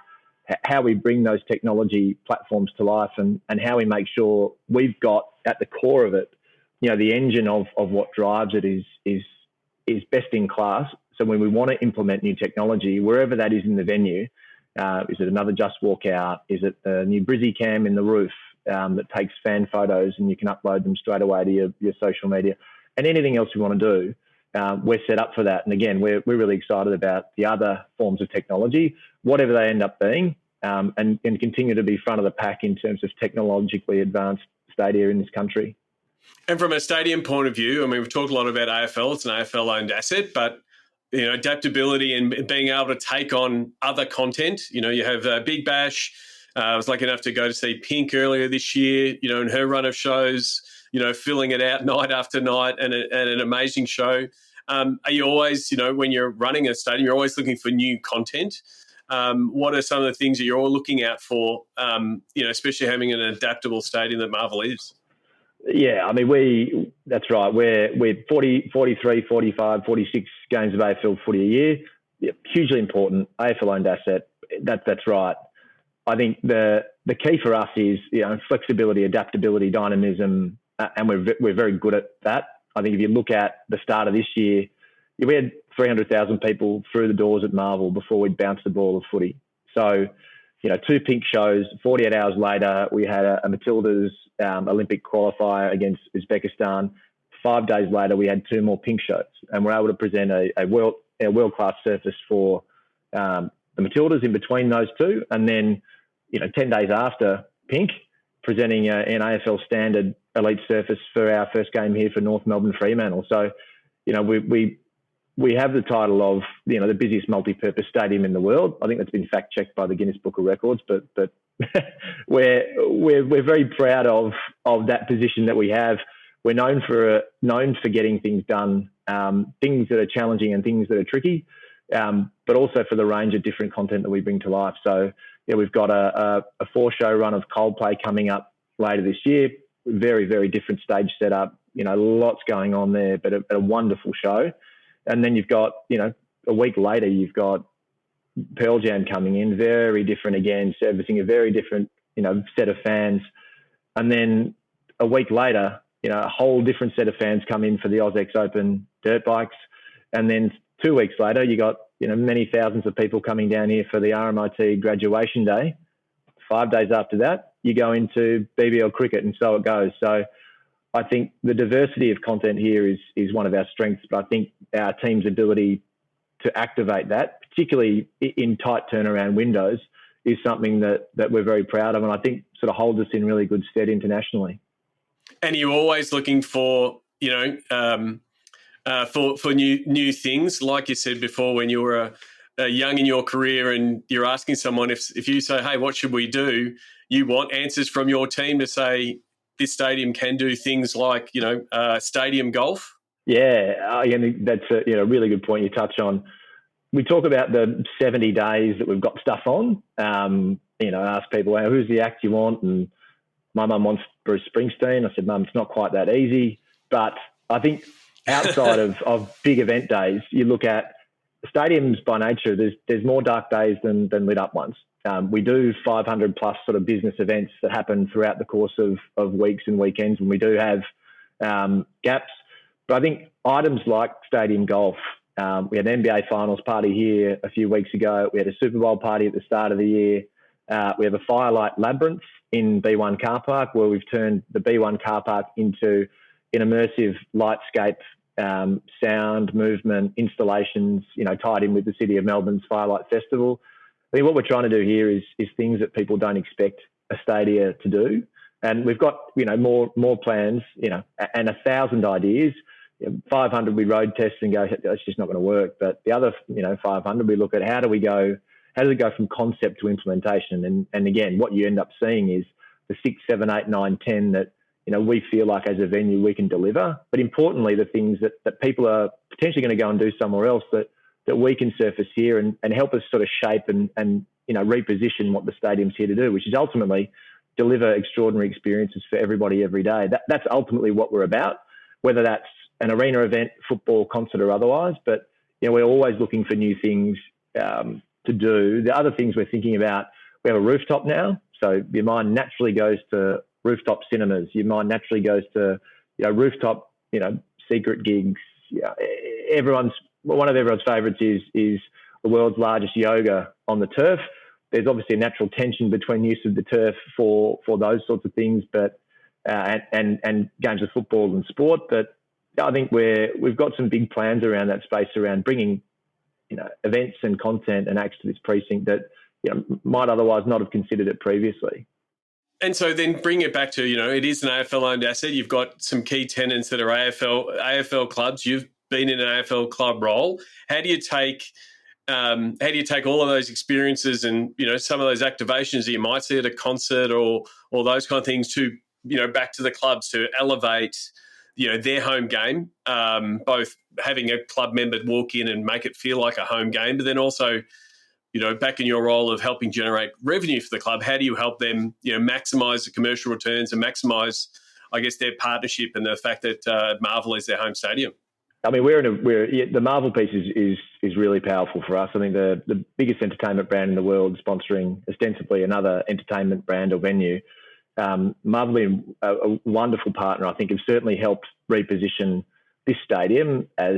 how we bring those technology platforms to life and how we make sure we've got at the core of it, the engine of what drives it is best in class. So when we want to implement new technology, wherever that is in the venue, is it another Just Walk Out? Is it the new Brizzy Cam in the roof that takes fan photos and you can upload them straight away to your social media? And anything else we want to do, we're set up for that. And again, we're really excited about the other forms of technology, whatever they end up being, and continue to be front of the pack in terms of technologically advanced stadia in this country. And from a stadium point of view, I mean, we've talked a lot about AFL. It's an AFL-owned asset, but, adaptability and being able to take on other content. You have Big Bash. I was lucky enough to go to see Pink earlier this year, in her run of shows, filling it out night after night and an amazing show. Are you always, when you're running a stadium, you're always looking for new content? What are some of the things that you're all looking out for, especially having an adaptable stadium that Marvel is? Yeah, I mean, that's right. We're 40, 43, 45, 46 games of AFL footy a year. Yeah, hugely important, AFL-owned asset. That's right. I think the key for us is flexibility, adaptability, dynamism, and we're very good at that. I think if you look at the start of this year, we had 300,000 people through the doors at Marvel before we'd bounced the ball of footy. So, 2 Pink shows. 48 hours later, we had a Matildas Olympic qualifier against Uzbekistan. 5 days later, we had 2 more Pink shows, and we're able to present a world-class surface for the Matildas in between those two. And then, 10 days after Pink, presenting an AFL standard elite surface for our first game here for North Melbourne Fremantle. So, we have the title of, the busiest multi-purpose stadium in the world. I think that's been fact-checked by the Guinness Book of Records, but we're very proud of that position that we have. We're known for getting things done, things that are challenging and things that are tricky, but also for the range of different content that we bring to life. So, we've got a 4-show run of Coldplay coming up later this year. Very, very different stage setup. Lots going on there, but a wonderful show. And then you've got, a week later, you've got Pearl Jam coming in, very different again, servicing a very different, set of fans. And then a week later, a whole different set of fans come in for the AusX Open dirt bikes. And then 2 weeks later, you got, many thousands of people coming down here for the RMIT graduation day. 5 days after that, you go into BBL cricket, and so it goes. So I think the diversity of content here is one of our strengths, but I think our team's ability to activate that, particularly in tight turnaround windows, is something that we're very proud of, and I think sort of holds us in really good stead internationally. And you're always looking for, for new things, like you said before, when you were young in your career, and you're asking someone if you say, "Hey, what should we do?" You want answers from your team to say, this stadium can do things like, stadium golf. Yeah, again, that's a really good point you touch on. We talk about the 70 days that we've got stuff on. ask people, well, who's the act you want? And my mum wants Bruce Springsteen. I said, Mum, it's not quite that easy. But I think outside of big event days, you look at stadiums by nature, there's more dark days than lit up ones. We do 500 plus sort of business events that happen throughout the course of weeks and weekends when we do have gaps. But I think items like stadium golf, we had an NBA finals party here a few weeks ago. We had a Super Bowl party at the start of the year. We have a Firelight Labyrinth in B1 car park where we've turned the B1 car park into an immersive lightscape, sound, movement, installations, tied in with the City of Melbourne's Firelight Festival. I think what we're trying to do here is things that people don't expect a stadia to do. And we've got, more plans, and 1,000 ideas. 500 we road test and go, it's just not going to work. But the other, 500 we look at how does it go from concept to implementation? And again, what you end up seeing is the 6, 7, 8, 9, 10 that, we feel like as a venue we can deliver. But importantly, the things that people are potentially going to go and do somewhere else that we can surface here and help us sort of shape and reposition what the stadium's here to do, which is ultimately deliver extraordinary experiences for everybody every day. That's ultimately what we're about, whether that's an arena event, football, concert or otherwise. But, we're always looking for new things to do. The other things we're thinking about, we have a rooftop now. So your mind naturally goes to rooftop cinemas. Your mind naturally goes to, rooftop, secret gigs. One of everyone's favourites is the world's largest yoga on the turf. There's obviously a natural tension between use of the turf for those sorts of things, but and games of football and sport. But I think we've got some big plans around that space, around bringing events and content and acts to this precinct that might otherwise not have considered it previously. And so then bring it back to, it is an AFL-owned asset. You've got some key tenants that are AFL clubs. You've been in an AFL club role. How do you take all of those experiences and, some of those activations that you might see at a concert or those kind of things to, back to the clubs to elevate, their home game, both having a club member walk in and make it feel like a home game, but then also, back in your role of helping generate revenue for the club, how do you help them, maximise the commercial returns and maximise, I guess, their partnership and the fact that Marvel is their home stadium? I mean, the Marvel piece is really powerful for us. I think the biggest entertainment brand in the world sponsoring ostensibly another entertainment brand or venue. Marvel being a wonderful partner, I think, have certainly helped reposition this stadium as,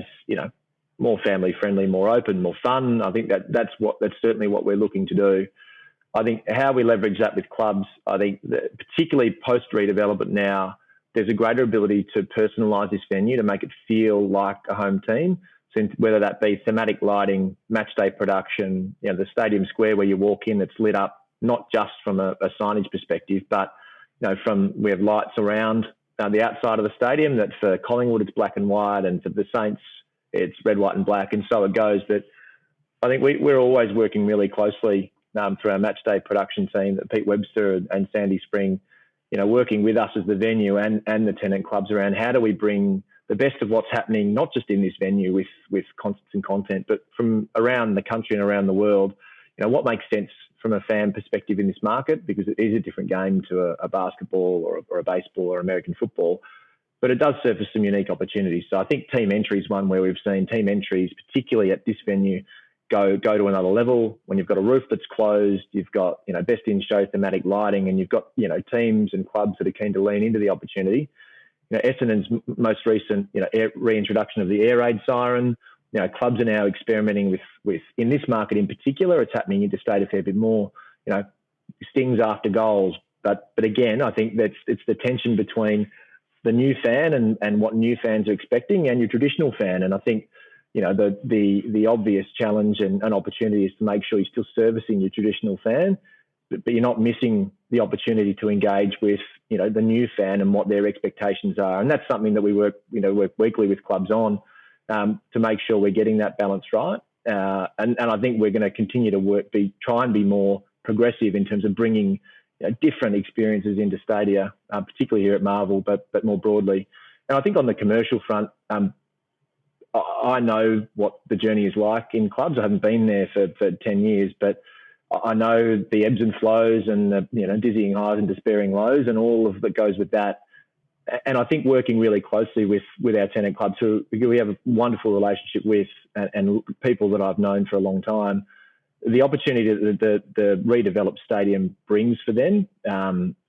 more family friendly, more open, more fun. I think that's certainly what we're looking to do. I think how we leverage that with clubs, I think that particularly post redevelopment now, there's a greater ability to personalise this venue to make it feel like a home team. So whether that be thematic lighting, match day production, the stadium square where you walk in, it's lit up not just from a signage perspective, but we have lights around the outside of the stadium. That for Collingwood it's black and white, and for the Saints it's red, white, and black, and so it goes. But I think we're always working really closely through our match day production team, that Pete Webster and Sandy Spring, working with us as the venue and the tenant clubs around how do we bring the best of what's happening, not just in this venue with concerts and content, but from around the country and around the world. What makes sense from a fan perspective in this market, because it is a different game to a basketball or a baseball or American football, but it does surface some unique opportunities. So I think team entry is one where we've seen team entries, particularly at this venue, go to another level. When you've got a roof that's closed, you've got best in show thematic lighting, and you've got teams and clubs that are keen to lean into the opportunity. Essendon's most recent reintroduction of the air raid siren. Clubs are now experimenting with in this market in particular. It's happening interstate a fair bit more. Stings after goals, but again, I think it's the tension between the new fan and what new fans are expecting, and your traditional fan. And I think the obvious challenge and opportunity is to make sure you're still servicing your traditional fan, but you're not missing the opportunity to engage with the new fan and what their expectations are. And that's something that we work weekly with clubs on to make sure we're getting that balance right. And I think we're going to continue to try and be more progressive in terms of bringing different experiences into stadia, particularly here at Marvel, but more broadly. And I think on the commercial front, I know what the journey is like in clubs. I haven't been there for 10 years, but I know the ebbs and flows and the dizzying highs and despairing lows and all of that goes with that. And I think working really closely with our tenant clubs, who we have a wonderful relationship with, and people that I've known for a long time, the opportunity that the redeveloped stadium brings for them,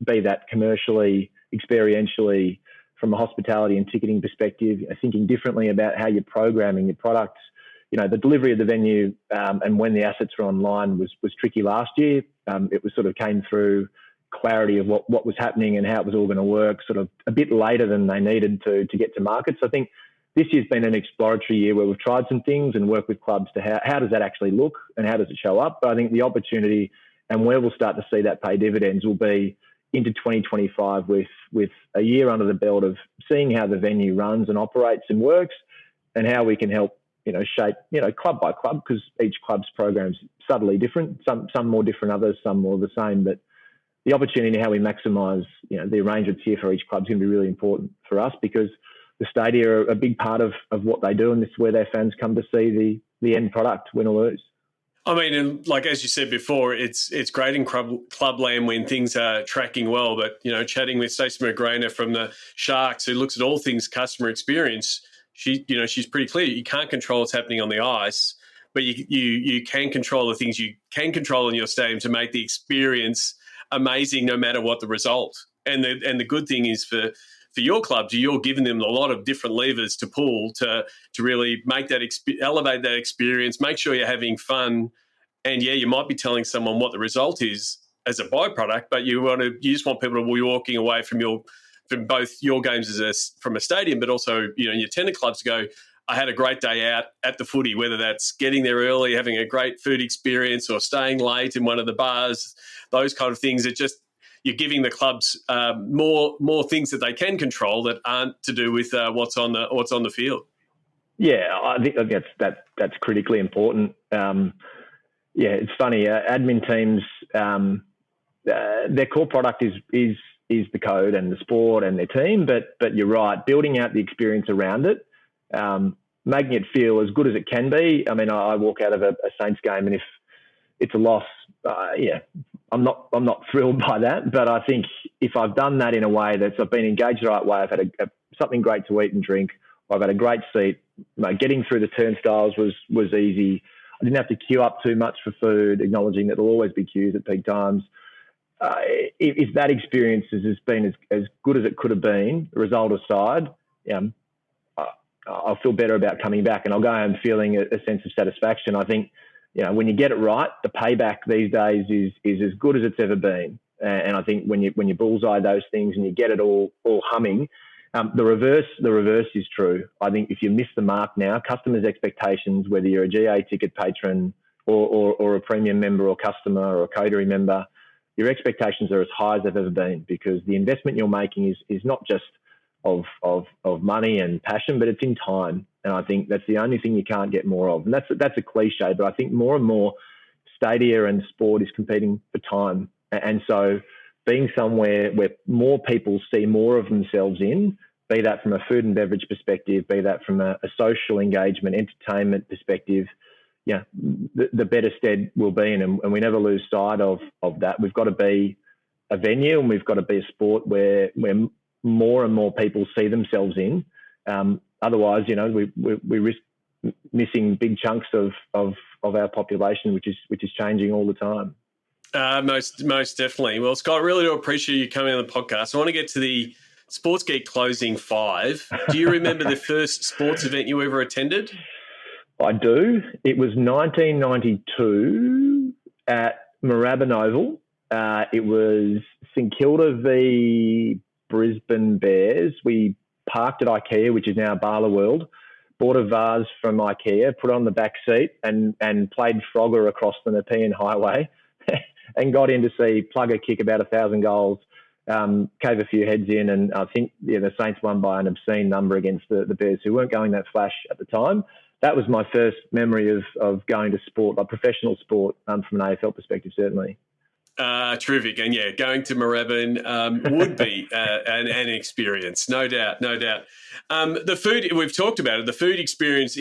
be that commercially, experientially, from a hospitality and ticketing perspective, thinking differently about how you're programming your products. The delivery of the venue and when the assets were online was tricky last year. It was sort of came through clarity of what was happening and how it was all going to work sort of a bit later than they needed to get to market. So I think this year's been an exploratory year where we've tried some things and worked with clubs to how does that actually look and how does it show up. But I think the opportunity and where we'll start to see that pay dividends will be into 2025 with a year under the belt of seeing how the venue runs and operates and works and how we can help shape, club by club, because each club's program's subtly different, some more different, others, some more the same. But the opportunity how we maximise, the arrangements here for each club is going to be really important for us, because the stadia are a big part of what they do, and this is where their fans come to see the end product, win or lose. I mean, and like as you said before, it's great in clubland when things are tracking well. But chatting with Stacey McGrainer from the Sharks, who looks at all things customer experience, she's pretty clear. You can't control what's happening on the ice, but you can control the things you can control in your stadium to make the experience amazing, no matter what the result. And the good thing is for your clubs, you're giving them a lot of different levers to pull to really make that elevate that experience, make sure you're having fun. And yeah, you might be telling someone what the result is as a byproduct, but you just want people to be walking away from both your games from a stadium, but also your tenant clubs to go, I had a great day out at the footy, whether that's getting there early, having a great food experience, or staying late in one of the bars, those kind of things. It just, you're giving the clubs more things that they can control that aren't to do with what's on the field. Yeah, I think that's critically important. It's funny. Admin teams, their core product is the code and the sport and their team, but you're right, building out the experience around it, making it feel as good as it can be. I mean, I walk out of a Saints game, and if it's a loss, I'm not thrilled by that. But I think if I've done that in a way I've been engaged the right way, I've had something great to eat and drink, or I've had a great seat. Getting through the turnstiles was easy. I didn't have to queue up too much for food, acknowledging that there'll always be queues at peak times. If that experience has been as good as it could have been, result aside, I'll feel better about coming back, and I'll go home feeling a sense of satisfaction. I think, when you get it right, the payback these days is as good as it's ever been. And I think when you bullseye those things and you get it all humming, the reverse is true. I think if you miss the mark now, customers' expectations, whether you're a GA ticket patron or a premium member or customer or a coterie member, your expectations are as high as they've ever been, because the investment you're making is not just of money and passion, but it's in time. And I think that's the only thing you can't get more of. And that's a cliche, but I think more and more stadia and sport is competing for time. And so being somewhere where more people see more of themselves in, be that from a food and beverage perspective, be that from a social engagement, entertainment perspective, the better stead we'll be in. And we never lose sight of that. We've got to be a venue, and we've got to be a sport where more and more people see themselves in. Otherwise, we risk missing big chunks of our population, which is changing all the time. Most definitely. Well, Scott, I really do appreciate you coming on the podcast. I want to get to the Sports Geek Closing 5. Do you remember the first sports event you ever attended? I do. It was 1992 at Moorabbin Oval. It was St Kilda v Brisbane Bears. We parked at IKEA, which is now Bala World, bought a vase from IKEA, put it on the back seat and played Frogger across the Nepean Highway and got in to see Plugger kick about 1,000 goals, cave a few heads in, and I think the Saints won by an obscene number against the Bears, who weren't going that flash at the time. That was my first memory of going to sport, like professional sport, from an AFL perspective, certainly. Terrific. And yeah, going to Moorabbin would be an experience, no doubt. The food, we've talked about it, the food experience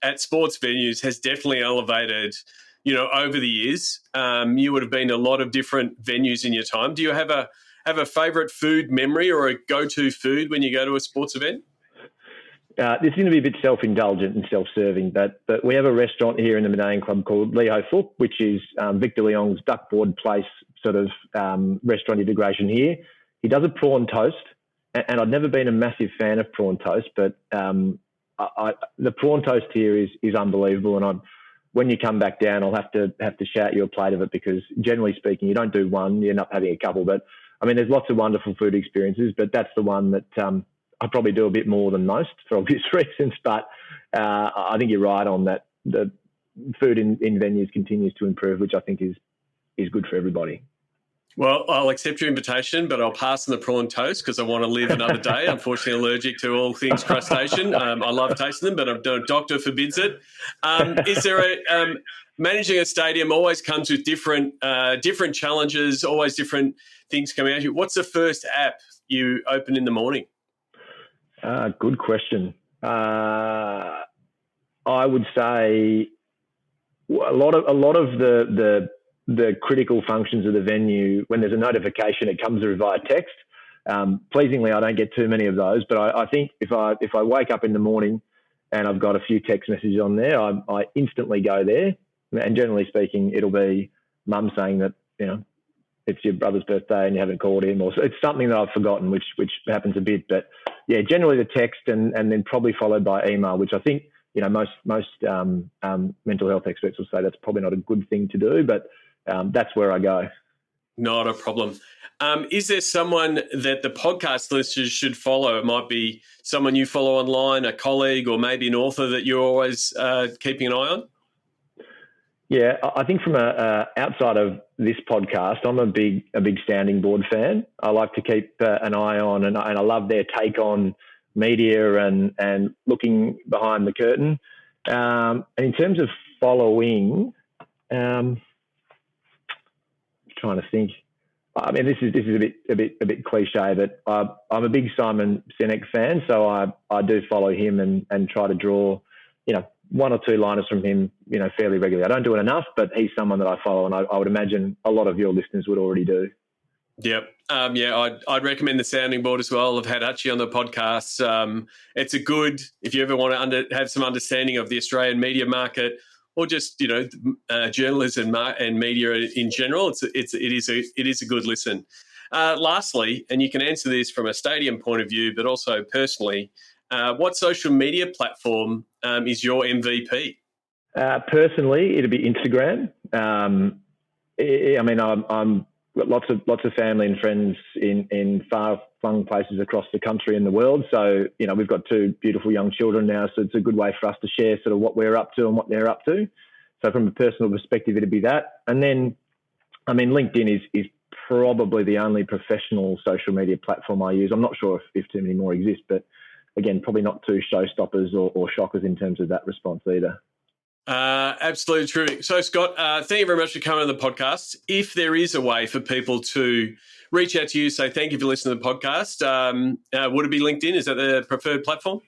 at sports venues has definitely elevated, over the years, you would have been to a lot of different venues in your time. Do you have a favourite food memory or a go-to food when you go to a sports event? This is going to be a bit self-indulgent and self-serving, but we have a restaurant here in the Medallion Club called Leo Fook, which is Victor Leong's duckboard place sort of restaurant integration here. He does a prawn toast, and I've never been a massive fan of prawn toast, but the prawn toast here is unbelievable, and when you come back down, I'll have to shout you a plate of it, because generally speaking, you don't do one, you end up having a couple. But I mean, there's lots of wonderful food experiences, but that's the one that I probably do a bit more than most for obvious reasons. But I think you're right on that. The food in venues continues to improve, which I think is good for everybody. Well, I'll accept your invitation, but I'll pass on the prawn toast because I want to live another day. Unfortunately, allergic to all things crustacean. I love tasting them, but a doctor forbids it. Is there managing a stadium always comes with different challenges, always different things coming at you. What's the first app you open in the morning? Good question. I would say a lot of the critical functions of the venue, when there's a notification, it comes through via text. Pleasingly, I don't get too many of those, but I think if I wake up in the morning and I've got a few text messages on there, I instantly go there. And generally speaking, it'll be mum saying that, it's your brother's birthday and you haven't called him, or it's something that I've forgotten, which happens a bit. But yeah, generally the text and then probably followed by email, which I think, most mental health experts will say that's probably not a good thing to do, but that's where I go. Not a problem. Is there someone that the podcast listeners should follow? It might be someone you follow online, a colleague, or maybe an author that you're always keeping an eye on? Yeah, I think from outside of this podcast, I'm a big sounding board fan. I like to keep an eye on, and I love their take on media and looking behind the curtain. And in terms of following, trying to think. I mean, this is a bit cliche, but I'm a big Simon Sinek fan, so I do follow him and try to draw, one or two liners from him, fairly regularly. I don't do it enough, but he's someone that I follow, and I would imagine a lot of your listeners would already do. Yep. I'd recommend the sounding board as well. I've had Archie on the podcast. It's a good, if you ever want to have some understanding of the Australian media market, or just journalism and media in general, it is a good listen. Lastly, and you can answer this from a stadium point of view, but also personally, what social media platform is your MVP? Personally, it'd be Instagram. I'm got lots of family and friends in far-flung places across the country and the world. So, we've got two beautiful young children now, so it's a good way for us to share sort of what we're up to and what they're up to. So from a personal perspective, it'd be that. And then, LinkedIn is probably the only professional social media platform I use. I'm not sure if too many more exist, but again, probably not too showstoppers or shockers in terms of that response either. Absolutely terrific. So, Scott, thank you very much for coming on the podcast. If there is a way for people to reach out to you, say thank you for listening to the podcast, would it be LinkedIn? Is that the preferred platform?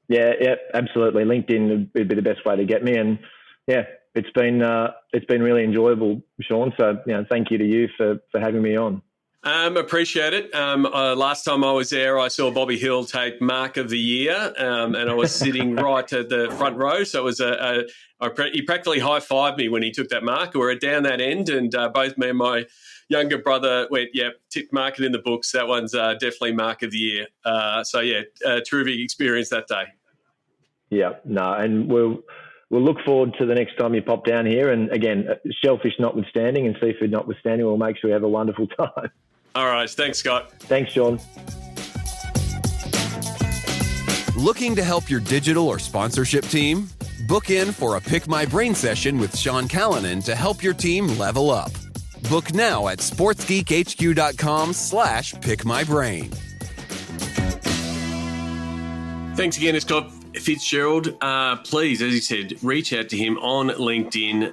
Yeah, absolutely. LinkedIn would be the best way to get me. And yeah, it's been really enjoyable, Sean. So, thank you to you for having me on. Appreciate it. Last time I was there, I saw Bobby Hill take Mark of the Year, and I was sitting right at the front row. So it was he practically high-fived me when he took that mark. We were down that end, and both me and my younger brother went, tick mark it in the books. That one's definitely Mark of the Year. Terrific experience that day. Yeah, no, and we'll look forward to the next time you pop down here. And again, shellfish notwithstanding and seafood notwithstanding, we'll make sure we have a wonderful time. All right. Thanks, Scott. Thanks, Sean. Looking to help your digital or sponsorship team? Book in for a Pick My Brain session with Sean Callanan to help your team level up. Book now at sportsgeekhq.com/pickmybrain. Thanks again to Scott Fitzgerald. Please, as he said, reach out to him on LinkedIn.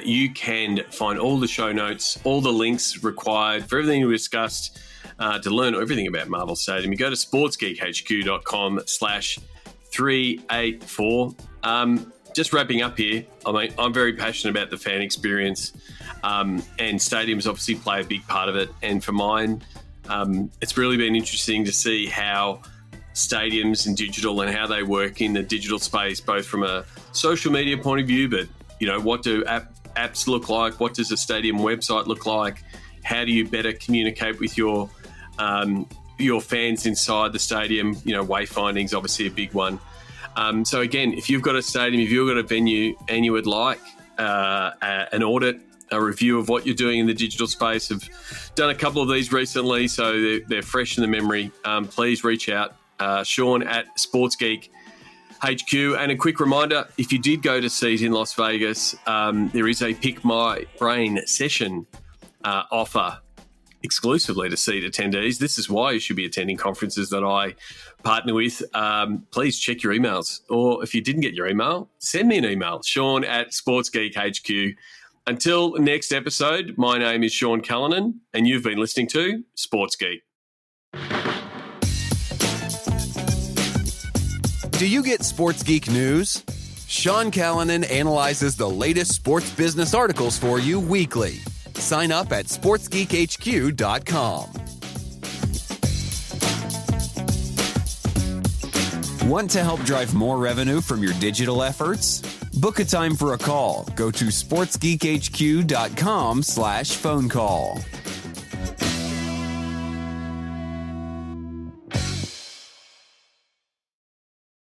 You can find all the show notes, all the links required for everything we discussed to learn everything about Marvel Stadium. You go to sportsgeekhq.com/384. just wrapping up here, I mean, I'm very passionate about the fan experience, and stadiums obviously play a big part of it. And for mine, it's really been interesting to see how stadiums and digital and how they work in the digital space, both from a social media point of view, but, you know, what do apps look like? What does a stadium website look like? How do you better communicate with your fans inside the stadium? You know, wayfinding is obviously a big one. So again, if you've got a stadium, if you've got a venue and you would like an audit, a review of what you're doing in the digital space, I've done a couple of these recently, so they're fresh in the memory. Please reach out, Sean at SportsGeek HQ. And a quick reminder, if you did go to see it in Las Vegas, there is a Pick My Brain session offer exclusively to seat attendees. This is why you should be attending conferences that I partner with. Please check your emails, or if you didn't get your email, send me an email, Sean at SportsGeek HQ. Until next episode, my name is Sean Callanan, and you've been listening to Sports Geek. Do you get Sports Geek news? Sean Callanan analyzes the latest sports business articles for you weekly. Sign up at sportsgeekhq.com. Want to help drive more revenue from your digital efforts? Book a time for a call. Go to sportsgeekhq.com/phone call.